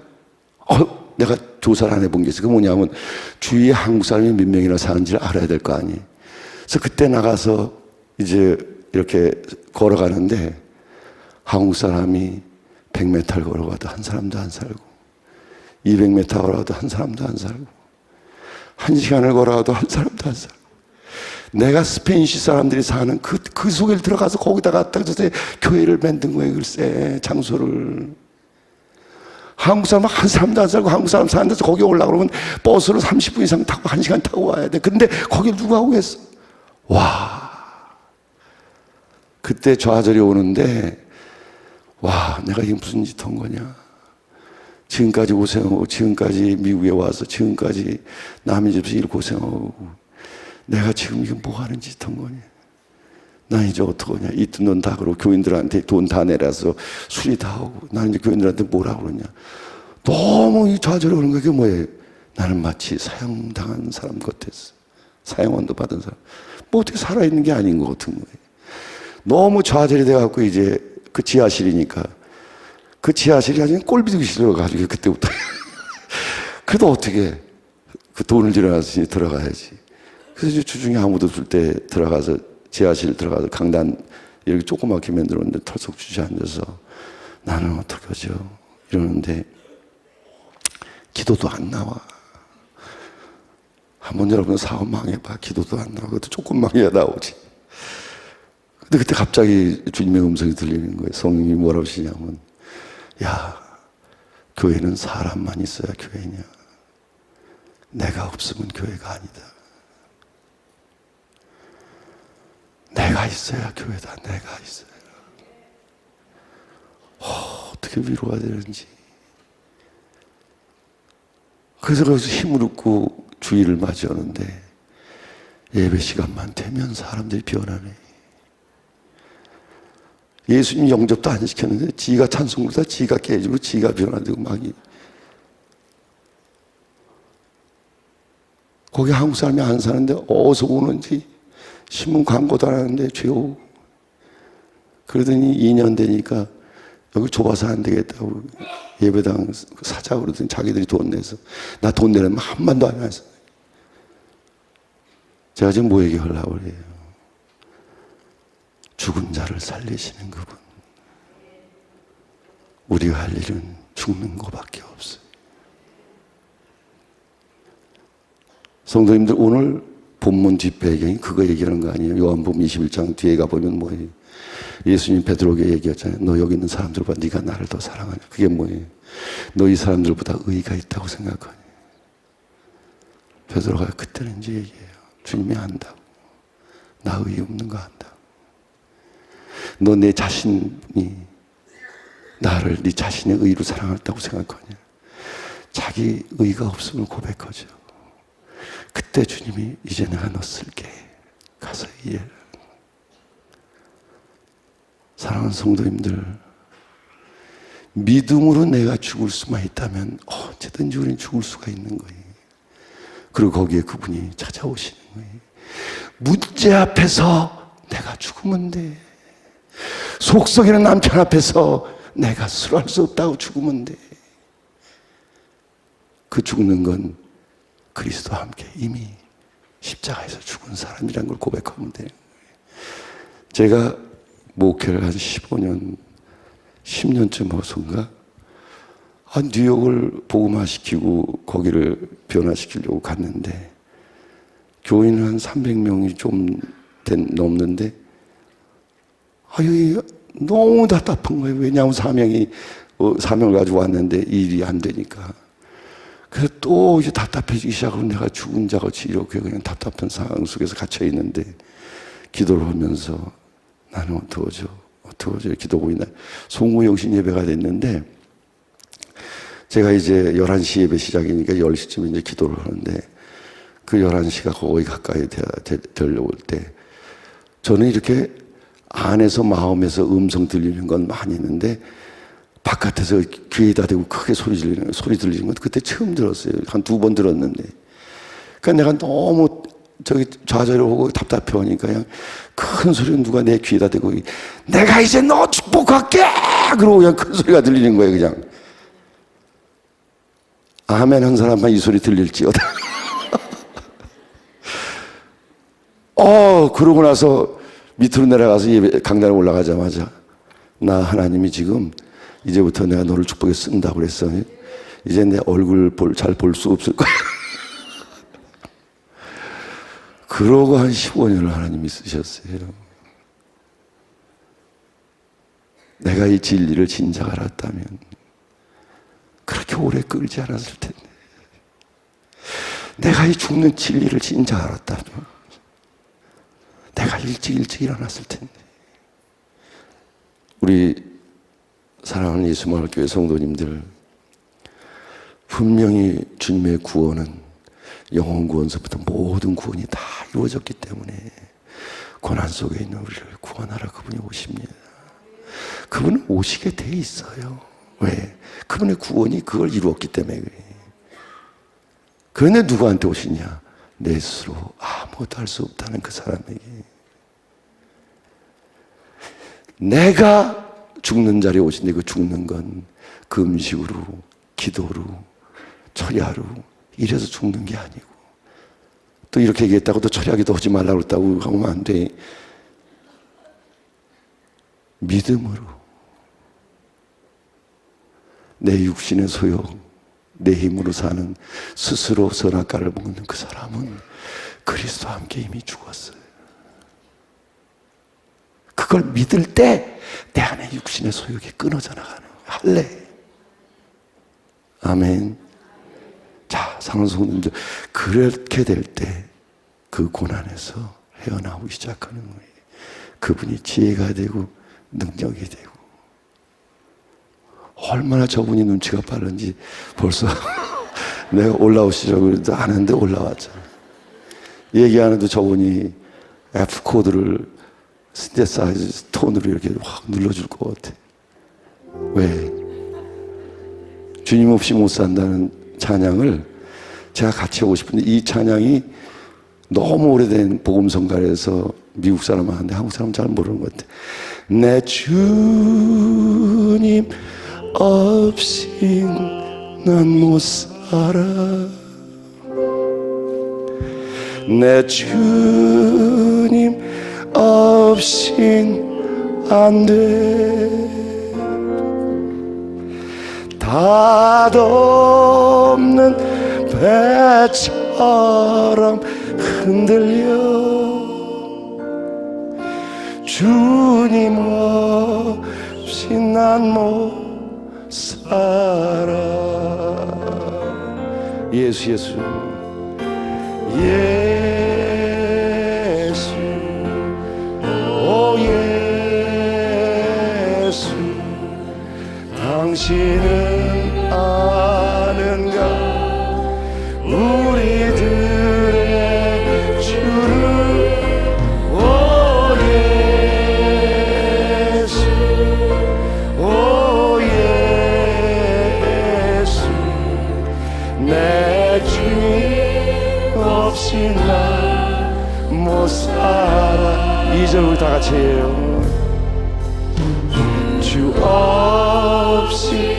내가 조사를 안 해본 게 있어. 그 뭐냐면 주위에 한국 사람이 몇 명이나 사는지를 알아야 될 거 아니에요. 그래서 그때 나가서 이제 이렇게 걸어가는데 한국 사람이 100m 걸어가도 한 사람도 안 살고 200m 걸어가도 한 사람도 안 살고 1시간을 걸어가도 한 사람도 안 살고 내가 스페인시 사람들이 사는 그 속에 들어가서 거기다가 딱 교회를 만든 거예요. 글쎄 장소를. 한국 사람 한 사람도 안 살고 한국 사람 사는 데서 거기 올라가면 버스로 30분 이상 타고 1시간 타고 와야 돼. 근데 거기 누가 오겠어? 와. 그때 좌절이 오는데 와 내가 이게 무슨 짓 한 거냐. 지금까지 고생하고 지금까지 미국에 와서 지금까지 남의 집에서 일 고생하고 내가 지금 이게 뭐 하는 짓 한 거냐. 난 이제 어떡하냐. 이뜬 돈 다 그러고 교인들한테 돈 다 내라서 수리 다 하고 나는 이제 교인들한테 뭐라 그러냐. 너무 이 좌절을 그런 게 뭐예요? 나는 마치 사형당한 사람 같았어. 사형원도 받은 사람. 뭐 어떻게 살아있는 게 아닌 것 같은 거예요. 너무 좌절이 돼갖고 이제 그 지하실이니까 그 지하실이 아주 꼴비기 싫어가지고 그때부터 그래도 어떻게 그 돈을 들여놨으니 들어가야지. 그래서 이제 주중에 아무도 없을 때 들어가서 지하실 들어가서 강단 이렇게 조그맣게 만들었는데 털썩 주저앉아서 나는 어떻게 하죠? 이러는데 기도도 안 나와. 한번 여러분 사업 망해봐. 기도도 안 나와. 그것도 조금 망해야 나오지. 근데 그때 갑자기 주님의 음성이 들리는 거예요. 성령이 뭐라고 하시냐면, 야, 교회는 사람만 있어야 교회냐. 내가 없으면 교회가 아니다. 내가 있어야 교회다. 내가 있어야. 어떻게 위로가 되는지. 그래서 거기서 힘을 얻고 주일을 맞이하는데 예배 시간만 되면 사람들이 변하네. 예수님 영접도 안 시켰는데 지가 찬송 부르다 지가 깨지고 지가 변화되고 막 거기 한국 사람이 안 사는데 어디서 오는지 신문 광고도 안 하는데 죄오. 그러더니 2년 되니까 여기 좁아서 안 되겠다고 예배당 사자 그러더니 자기들이 돈 내서 나 돈 내려면 한 번도 안 했어. 제가 지금 뭐 얘기하려고 그래요? 죽은 자를 살리시는 그분. 우리가 할 일은 죽는 것밖에 없어요. 성도님들 오늘 본문 뒷배경이 그거 얘기하는 거 아니에요? 요한복음 21장 뒤에 가보면 뭐예요? 예수님 베드로에게 얘기했잖아요. 너 여기 있는 사람들보다 네가 나를 더 사랑하냐. 그게 뭐예요? 너 이 사람들보다 의가 있다고 생각하냐. 베드로가 그때는 이제 얘기해요. 주님이 안다고. 나 의 없는 거 안다고. 너 내 자신이 나를 네 자신의 의로 사랑했다고 생각하냐. 자기 의가 없음을 고백하죠. 그때 주님이 이제 내가 너 쓸게. 가서 이해를. 사랑하는 성도님들, 믿음으로 내가 죽을 수만 있다면 언제든지 우리는 죽을 수가 있는 거예요. 그리고 거기에 그분이 찾아오시는 거예요. 문제 앞에서 내가 죽으면 돼. 속 썩이는 남편 앞에서 내가 술할 수 없다고 죽으면 돼. 그 죽는 건 그리스도와 함께 이미 십자가에서 죽은 사람이라는 걸 고백하면 돼요. 제가 목회를 한 15년, 10년쯤 허선가 뉴욕을 복음화시키고 거기를 변화시키려고 갔는데 교인은 한 300명이 좀 넘는데 너무 답답한 거예요. 왜냐하면 사명을 가지고 왔는데 일이 안 되니까. 그래서 또 이제 답답해지기 시작하고 내가 죽은 자같이 이렇게 그냥 답답한 상황 속에서 갇혀 있는데 기도를 하면서 나는 어떡하죠? 기도하고 있나. 송구영신 예배가 됐는데 제가 이제 11시 예배 시작이니까 10시쯤에 이제 기도를 하는데 그 11시가 거의 가까이 되려올 때 저는 이렇게 안에서 마음에서 음성 들리는 건 많이 있는데 바깥에서 귀에다 대고 크게 소리 들리는 건 그때 처음 들었어요. 한 2번 들었는데. 그러니까 내가 너무 좌절하고 답답해 하니까 그냥 큰 소리로 누가 내 귀에다 대고 내가 이제 너 축복할게! 그러고 그냥 큰 소리가 들리는 거예요, 그냥. 아멘 한 사람만 이 소리 들릴지어다. 그러고 나서 밑으로 내려가서 강단에 올라가자마자 나 하나님이 지금 이제부터 내가 너를 축복해 쓴다고 그랬어. 이제 내 얼굴 잘 볼 수 없을 거야. 그러고 한 15년을 하나님이 쓰셨어요. 내가 이 진리를 진작 알았다면 그렇게 오래 끌지 않았을 텐데. 내가 이 죽는 진리를 진작 알았다면 내가 일찍 일어났을 텐데. 우리 사랑하는 예수마을교회 성도님들, 분명히 주님의 구원은 영혼 구원서부터 모든 구원이 다 이루어졌기 때문에 고난 속에 있는 우리를 구원하러 그분이 오십니다. 그분은 오시게 돼 있어요. 왜? 그분의 구원이 그걸 이루었기 때문에 그래. 그런데 누구한테 오시냐? 내 스스로 아무것도 할 수 없다는 그 사람에게. 내가 죽는 자리에 오신데 그 죽는 건 그 음식으로, 기도로, 철야로 이래서 죽는 게 아니고, 또 이렇게 얘기했다고 또 철야기도 하지 말라고 그랬다고 하면 안 돼. 믿음으로 내 육신의 소욕, 내 힘으로 사는 스스로 선악과를 먹는 그 사람은 그리스도와 함께 이미 죽었어요. 그걸 믿을 때 내 안에 육신의 소욕이 끊어져 나가는 거예요. 할래. 아멘. 자, 사랑하는 성도님들, 그렇게 될 때 그 고난에서 헤어나오기 시작하는 거예요. 그분이 지혜가 되고 능력이 되고. 얼마나 저분이 눈치가 빠른지 벌써 내가 올라오시라고 해도 안 했는데 올라왔잖아. 얘기하는데 저분이 F코드를 신데사이즈 톤으로 이렇게 확 눌러줄 것 같아. 왜? 주님 없이 못 산다는 찬양을 제가 같이 하고 싶은데, 이 찬양이 너무 오래된 복음성가에서 미국 사람 하는데 한국 사람 잘 모르는 것 같아. 내 주님 없인 난 못 살아. 내 주님 없인 안 돼. 닷없는 배처럼 흔들려 주님 없이 난 못 살아. 예수 예수 예수 오 예수 당신은 아는가 우리들의 주를. 오 예수 오 예수 내 주님 없이 나 못 살아. 2절 우리 다 같이 해요. 주 없이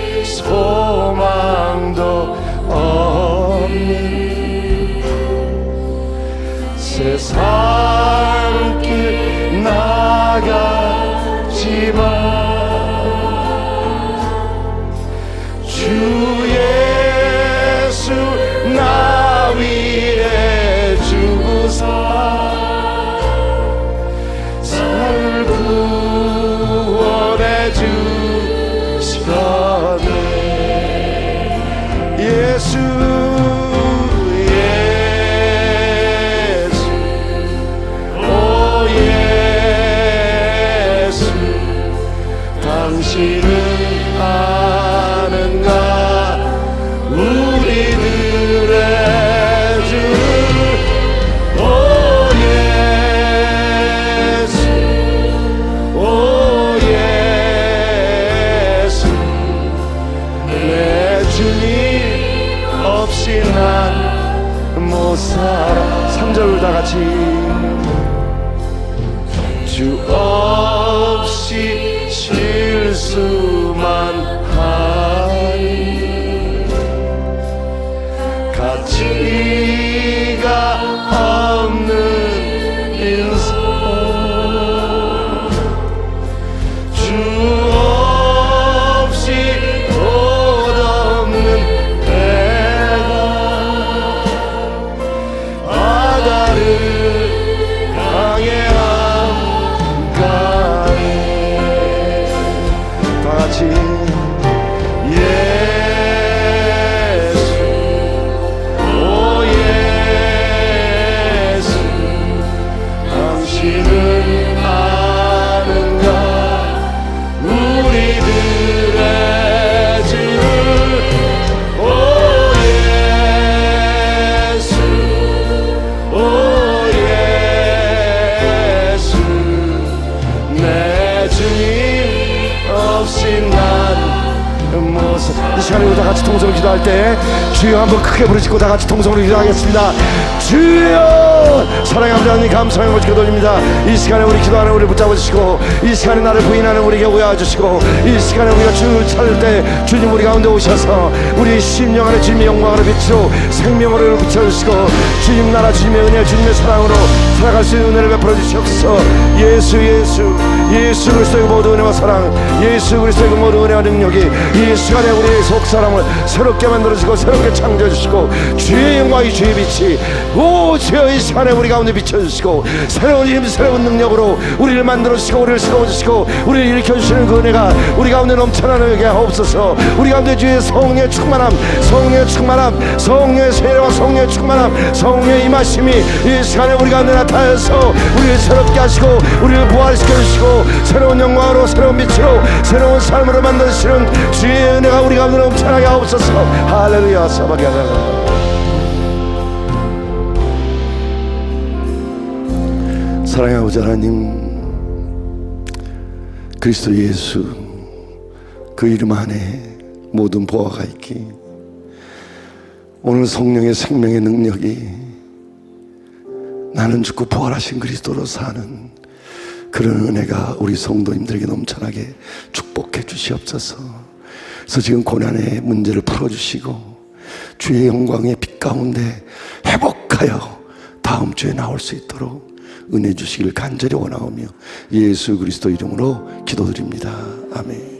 없이 난 무엇을. 이 시간에 우리 다 같이 통성으로 기도할 때 주여 한번 크게 부르짖고 다 같이 통성으로 기도하겠습니다. 주여, 사랑의 하나님 감사의 모습 기도드립니다. 이 시간에 우리 기도하는 우리 붙잡아주시고, 이 시간에 나를 부인하는 우리에게 오해하주시고, 이 시간에 우리가 주를 찾을 때 주님 우리 가운데 오셔서 우리 심령 안에 주님의 영광으로 빛으로 생명으로 비춰주시고, 주님 나라 주님의 은혜 주님의 사랑으로 살아갈 수 있는 은혜를 베풀어 주시옵소서. 예수 그리스도의 모든 은혜와 사랑, 예수 그리스도의 모든 은혜와 능력이 이 시간에 우리의 속사람을 새롭게 만들어주시고 새롭게 창조해주시고, 주의 영광이 주의 빛이 오 주여 이 시간에 우리 가운데 비춰주시고, 새로운 힘 새로운 능력으로 우리를 만들어주시고 우리를 세워주시고 우리를 일으켜주시는 그 은혜가 우리 가운데 넘쳐나게 하옵소서. 우리 가운데 주의 성령의 충만함, 성령의 충만함, 성령의 세례와 성령의 충만함, 성령의 임하심이 이 시간에 우리 가운데 나타나서 우리를 새롭게 하시고 우리를 부활시켜주시고 새로운 영광으로 새로운 빛으로 새로운 삶으로 만드시는 주의 은혜가 우리 가운데 넘쳐나게 하옵소서. 할렐루야. 사바가라. 사랑의 아버지 하나님, 그리스도 예수 그 이름 안에 모든 보화가 있기, 오늘 성령의 생명의 능력이 나는 죽고 부활하신 그리스도로 사는 그런 은혜가 우리 성도님들에게 넘쳐나게 축복해 주시옵소서. 그래서 지금 고난의 문제를 풀어주시고 주의 영광의 빛 가운데 회복하여 다음 주에 나올 수 있도록 은혜 주시길 간절히 원하오며 예수 그리스도 이름으로 기도드립니다. 아멘.